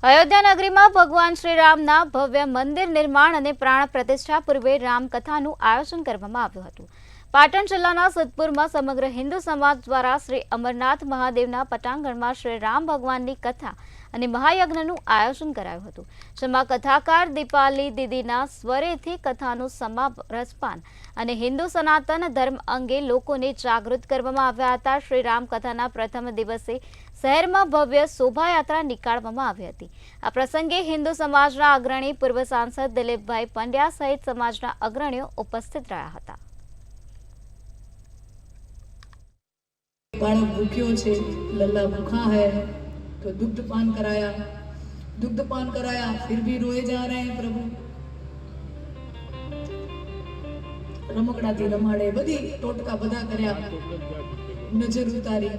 અયોધ્યા નગરીમાં ભગવાન શ્રી રામના ભવ્ય મંદિર નિર્માણ અને પ્રાણ પ્રતિષ્ઠા પૂર્વે રામકથાનું આયોજન કરવામાં આવ્યું હતું। પાટણ જિલ્લાના સિદ્ધપુરમાં સમગ્ર હિન્દુ સમાજ દ્વારા શ્રી અમરનાથ મહાદેવના પટાંગણમાં શ્રી રામ ભગવાનની કથા અને મહાયજ્ઞનું આયોજન કરાયું હતું, જેમાં કથાકાર દીપાલી દીદીના સ્વરેથી કથાનું રસપાન અને હિન્દુ સનાતન ધર્મ અંગે લોકોને જાગૃત કરવામાં આવ્યા હતા। શ્રી રામ કથાના પ્રથમ દિવસે શહેરમાં ભવ્ય શોભાયાત્રા નીકાળવામાં આવી હતી। આ પ્રસંગે હિન્દુ સમાજના અગ્રણી પૂર્વ સાંસદ દિલીપભાઈ પંડ્યા સહિત સમાજના અગ્રણીઓ ઉપસ્થિત રહ્યા હતા। बालक भूख्यो छे, लल्ला भूखा है तो दुग्धपान कराया, फिर भी रोए जा रहे हैं प्रभु। रमकड़ा थी रमाड़े बधी टोटका बधा कर्या, नजर उतारी,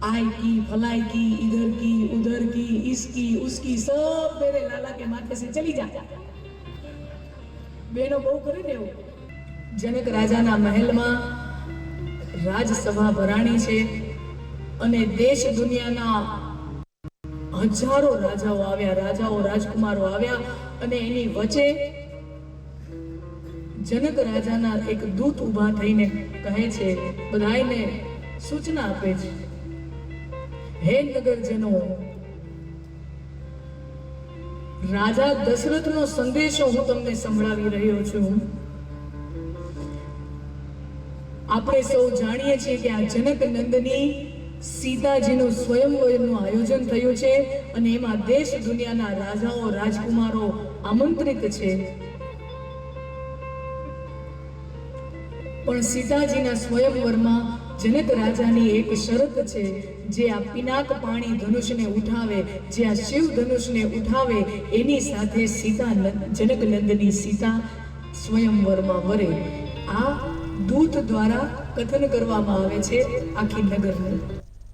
आई की फलाई की, इधर की उधर की, इसकी उसकी, सब मेरे लाला के माथे से चली जा। बेनो बहु करे देव। जनक राजा ना महल में રાજસભા ભરાણી છે અને દેશ દુનિયાના હજારો રાજાઓ આવ્યા, રાજાઓ રાજકુમારો આવ્યા અને એની વચ્ચે જનક રાજાના એક દૂત ઊભા થઈને કહે છે, બધાયને સૂચના આપે છે, હે નગરજનો, રાજા દશરથનો સંદેશો હું તમને સંભળાવી રહ્યો છું। આપણે સૌ જાણીએ છીએ કે આ જનક નંદની સીતાજીનું સ્વયંવરનું આયોજન થયું છે અને એમાં દેશ દુનિયાના રાજાઓ રાજકુમારો આમંત્રિત છે। પણ સીતાજીના સ્વયંવરમાં જનક રાજાની એક શરત છે, જે આ પિનાક પાણી ધનુષને ઉઠાવે, જે આ શિવ ધનુષને ઉઠાવે, એની સાથે સીતા જનક નંદની સીતા સ્વયંવરમાં વરે। આ દૂત દ્વારા કથન કરવામાં આવે છે આખી નગરનું।